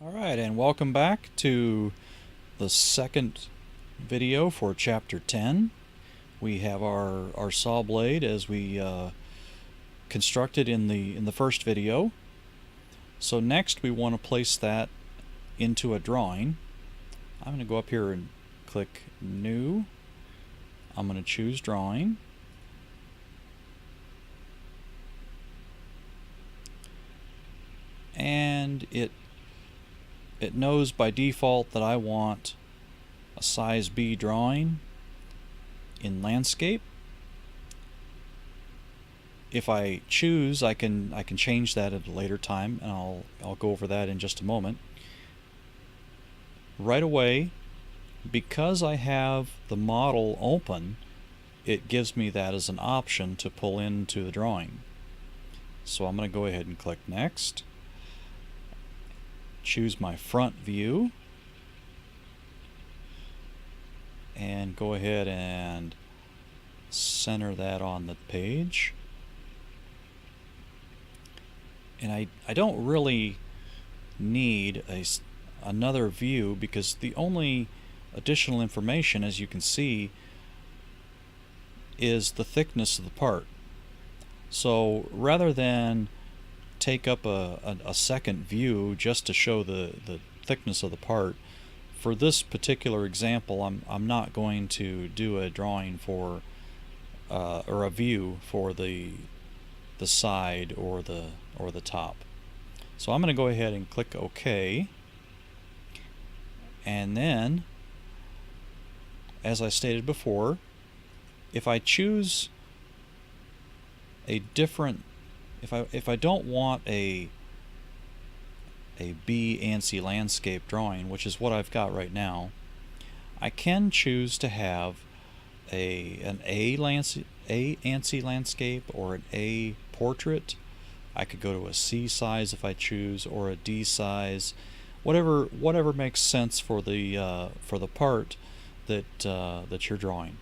Alright, and welcome back to the second video for Chapter 10. We have our saw blade as we constructed in the first video. So next we want to place that into a drawing. I'm going to go up here and click New. I'm going to choose Drawing. And it knows by default that I want a size B drawing in landscape. If I choose, I can change that at a later time, and I'll go over that in just a moment. Right away, because I have the model open, it gives me that as an option to pull into the drawing. So I'm going to go ahead and click Next. Choose my front view and go ahead and center that on the page. And I don't really need another view because the only additional information, as you can see, is the thickness of the part. So rather than take up a second view just to show the thickness of the part, for this particular example I'm not going to do a drawing for or a view for the side or the top. So I'm going to go ahead and click OK, and then, as I stated before, if I choose a different if I don't want a B ANSI landscape drawing, which is what I've got right now, I can choose to have an ANSI landscape or an A portrait. I could go to a C size if I choose, or a D size, whatever makes sense for the part that you're drawing.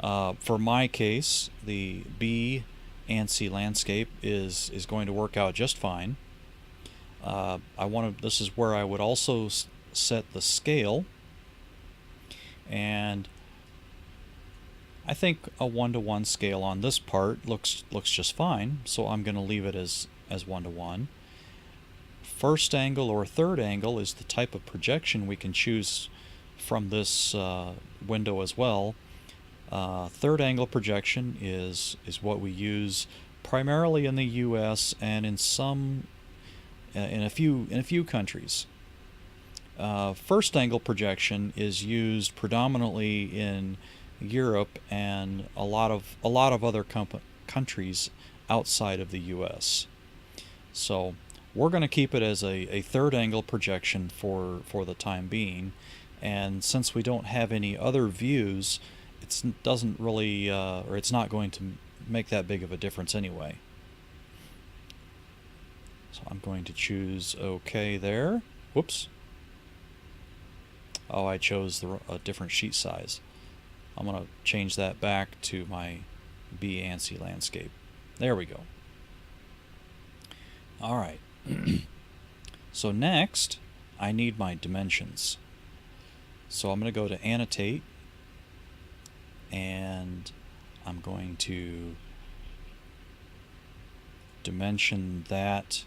For my case, the B ANSI landscape is going to work out just fine. This is where I would also set the scale, and I think a 1:1 scale on this part looks just fine, so I'm going to leave it as 1:1. First angle or third angle is the type of projection we can choose from this window as well. Third angle projection is what we use primarily in the U.S. and in a few countries. First angle projection is used predominantly in Europe and a lot of other countries outside of the U.S. So we're going to keep it as a third angle projection for the time being, and since we don't have any other views, it doesn't really, or it's not going to make that big of a difference anyway. So I'm going to choose OK there. Whoops. Oh, I chose a different sheet size. I'm going to change that back to my B ANSI landscape. There we go. Alright. So next, I need my dimensions. So I'm going to go to Annotate, and I'm going to dimension that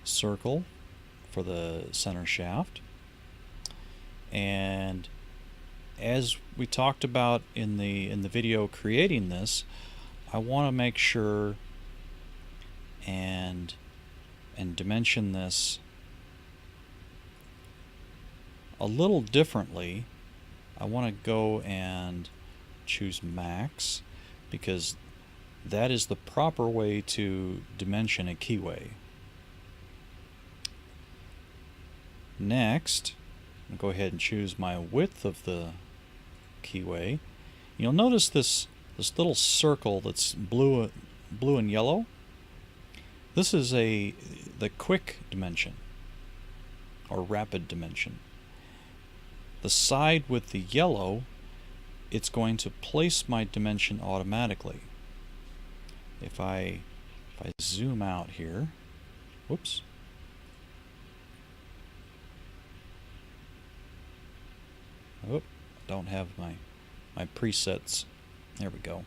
circle for the center shaft. And as we talked about in the video creating this, I want to make sure and dimension this a little differently. I want to go and choose max because that is the proper way to dimension a keyway. Next, I'll go ahead and choose my width of the keyway. You'll notice this little circle that's blue and yellow. This is the quick dimension or rapid dimension. The side with the yellow, it's going to place my dimension automatically. If I zoom out here, whoops, Oop, don't have my presets. There we go.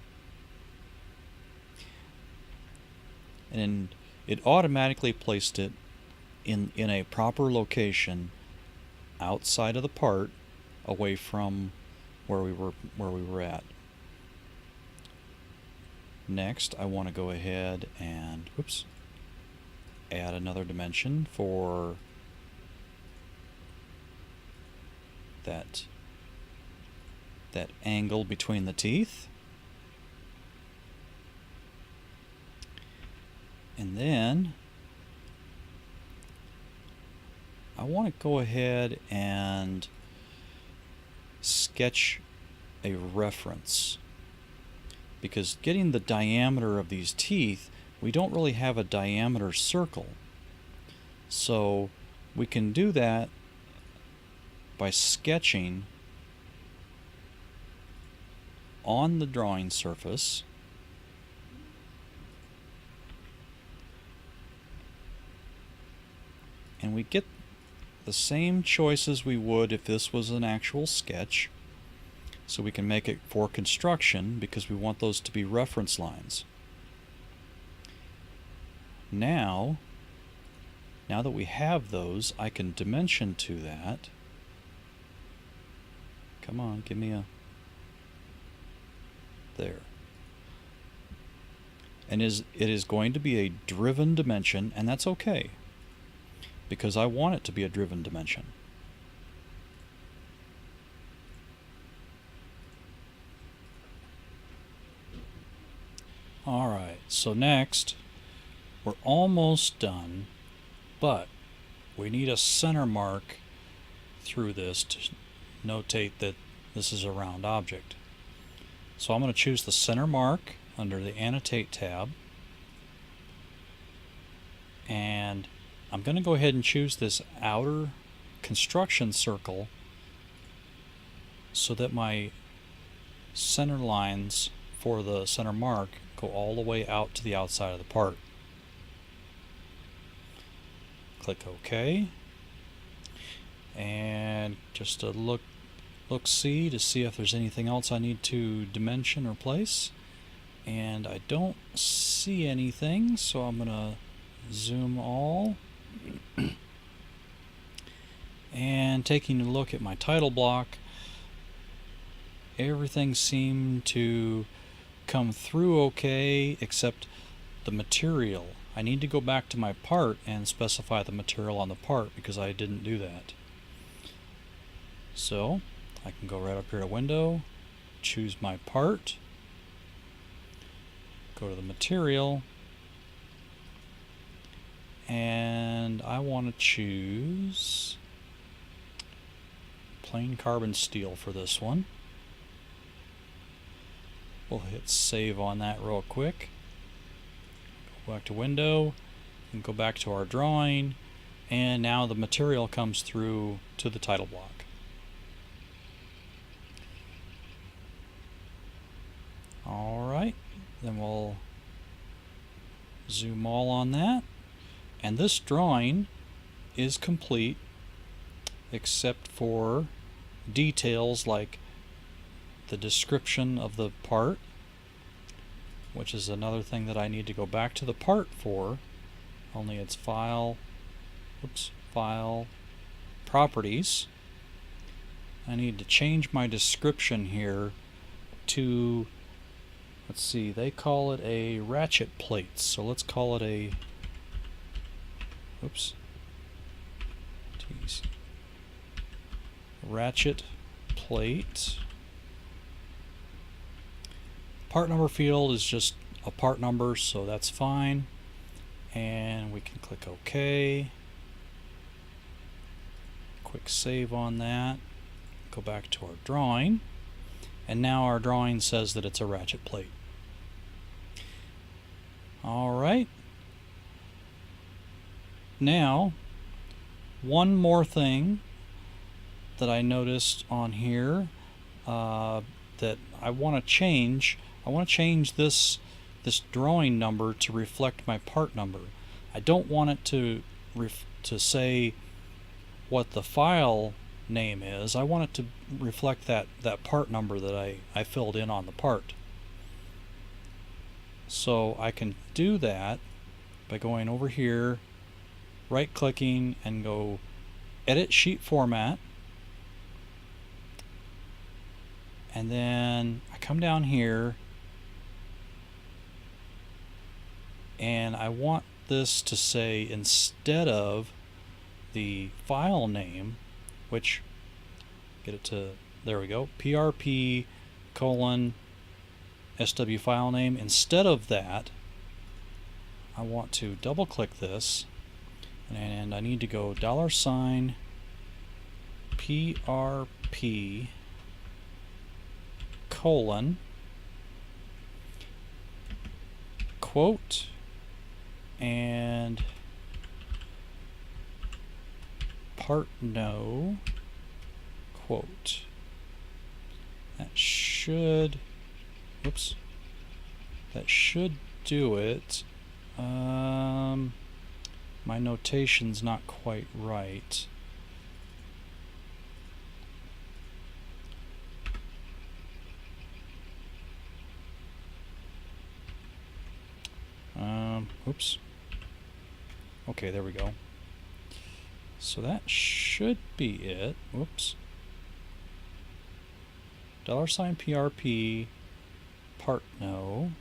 And it automatically placed it in a proper location outside of the part, away from where we were at. Next, I want to go ahead and add another dimension for that angle between the teeth. And then I want to go ahead and sketch a reference, because getting the diameter of these teeth, we don't really have a diameter circle. So we can do that by sketching on the drawing surface. And we get the same choices we would if this was an actual sketch. So we can make it for construction because we want those to be reference lines. Now that we have those, I can dimension to that. Come on, give me a... There. And it is going to be a driven dimension, and that's okay, because I want it to be a driven dimension. Alright, so next, we're almost done, but we need a center mark through this to notate that this is a round object. So I'm going to choose the center mark under the Annotate tab, and I'm going to go ahead and choose this outer construction circle so that my center lines for the center mark go all the way out to the outside of the part. Click OK, and just a look-see to see if there's anything else I need to dimension or place, and I don't see anything, so I'm gonna zoom all. And taking a look at my title block, everything seemed to come through okay except the material. I need to go back to my part and specify the material on the part because I didn't do that. So I can go right up here to Window, choose my part, go to the material, and I want to choose plain carbon steel for this one. We'll hit save on that real quick. Go back to Window and go back to our drawing, and now the material comes through to the title block. Alright, then we'll zoom all on that, and this drawing is complete except for details like the description of the part, which is another thing that I need to go back to the part for, only it's File, File, Properties. I need to change my description here to, let's see, they call it a ratchet plate, so let's call it a, ratchet plate. Part number field is just a part number, so that's fine. And we can click OK. Quick save on that. Go back to our drawing. And now our drawing says that it's a ratchet plate. Alright. Now, one more thing that I noticed on here that I want to change. I want to change this drawing number to reflect my part number. I don't want it to say what the file name is. I want it to reflect that part number that I filled in on the part. So I can do that by going over here, right clicking, and go edit sheet format, and then I come down here and I want this to say, instead of the file name, which, get it to, there we go, PRP : SW file name, instead of that I want to double click this, and I need to go $PRP : quote and part no quote. That should, whoops, that should do it. My notation's not quite right. Oops. Okay, there we go. So that should be it. Whoops. $PRP part no.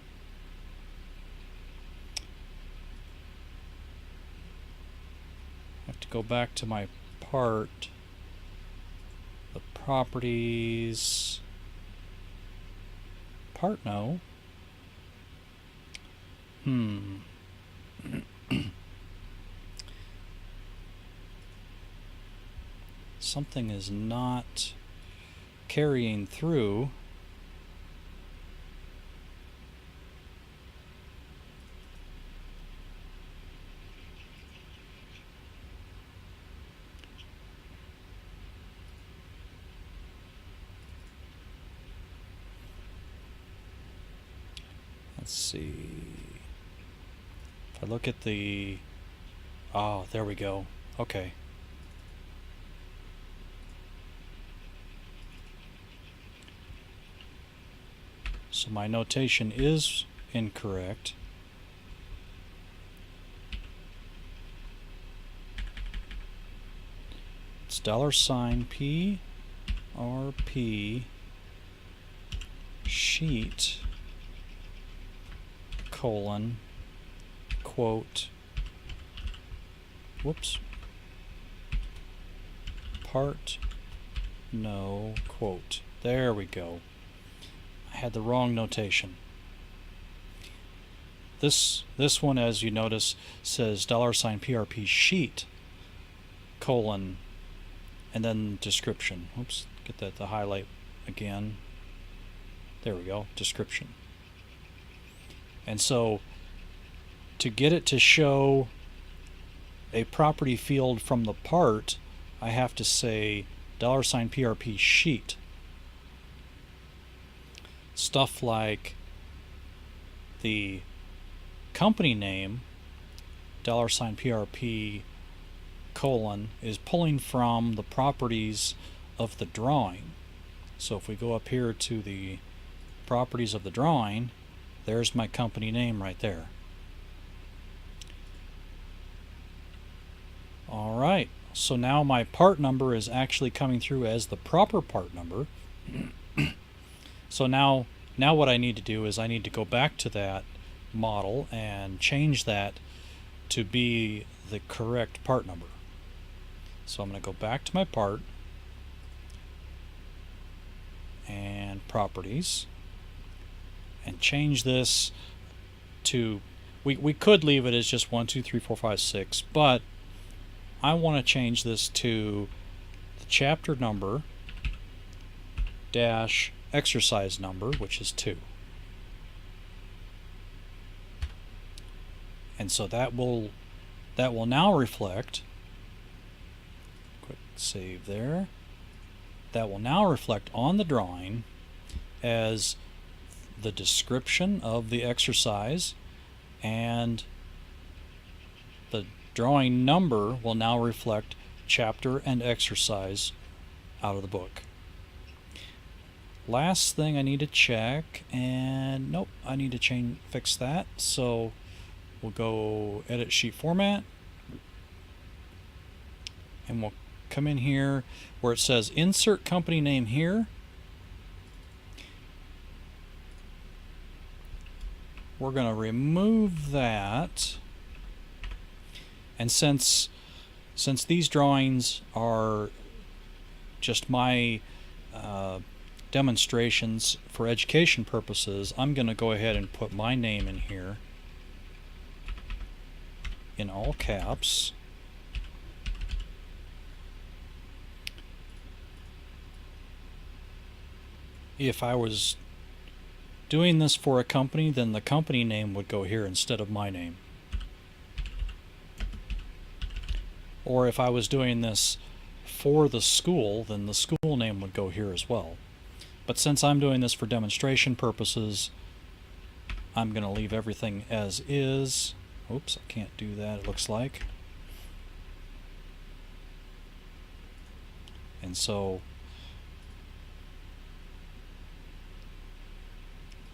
I have to go back to my part, the properties, part no. Something is not carrying through. Let's see. If I look at the, oh, there we go. Okay. So my notation is incorrect. It's $PRP sheet : quote, whoops, part no quote. There we go. I had the wrong notation. This one, as you notice, says $PRP sheet : and then description. Oops, get that to highlight again. There we go, description. And so to get it to show a property field from the part, I have to say $PRP sheet. Stuff like the company name, $PRP : is pulling from the properties of the drawing. So if we go up here to the properties of the drawing, there's my company name right there. Alright, so now my part number is actually coming through as the proper part number. So now what I need to do is I need to go back to that model and change that to be the correct part number. So I'm going to go back to my part and properties and change this to, we could leave it as just 1, 2, 3, 4, 5, 6, but I want to change this to the chapter number dash exercise number, which is 2. And so that will now reflect, quick save there, that will now reflect on the drawing as the description of the exercise, and the drawing number will now reflect chapter and exercise out of the book. Last thing I need to check, and nope, I need to fix that. So we'll go edit sheet format, and we'll come in here where it says insert company name here. We're going to remove that, and since these drawings are just my demonstrations for education purposes, I'm going to go ahead and put my name in here in all caps. If I was doing this for a company, then the company name would go here instead of my name. Or if I was doing this for the school, then the school name would go here as well. But since I'm doing this for demonstration purposes, I'm going to leave everything as is. Oops, I can't do that, it looks like. And so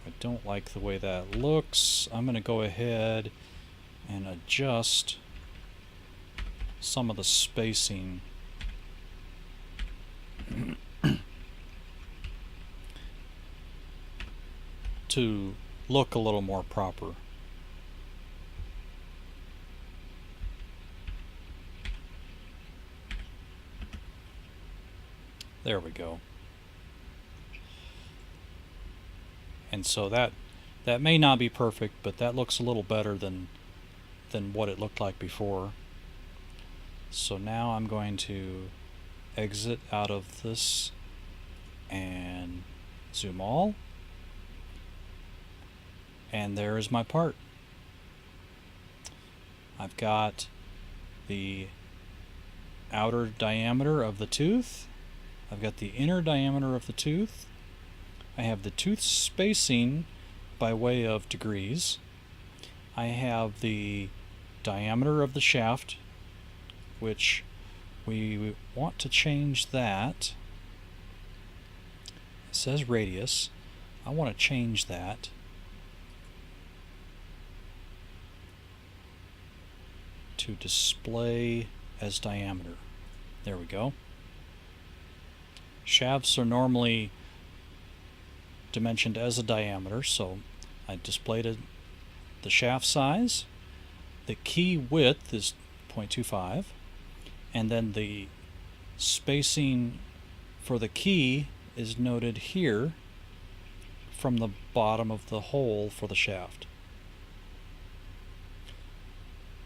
I don't like the way that looks. I'm going to go ahead and adjust some of the spacing to look a little more proper. There we go. And so that may not be perfect, but that looks a little better than what it looked like before. So now I'm going to exit out of this and zoom all. And there is my part. I've got the outer diameter of the tooth. I've got the inner diameter of the tooth. I have the tooth spacing by way of degrees. I have the diameter of the shaft, which we want to change that. It says radius. I want to change that to display as diameter. There we go. Shafts are normally dimensioned as a diameter, so I displayed the shaft size. The key width is 0.25, and then the spacing for the key is noted here from the bottom of the hole for the shaft.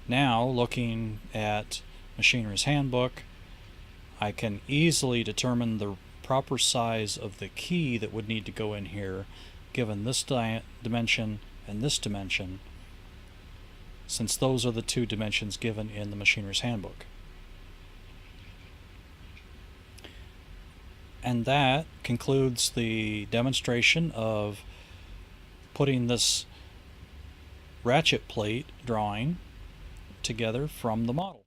Now, looking at Machinery's Handbook, I can easily determine the proper size of the key that would need to go in here, given this dimension and this dimension, since those are the two dimensions given in the Machinery's Handbook. And that concludes the demonstration of putting this ratchet plate drawing together from the model.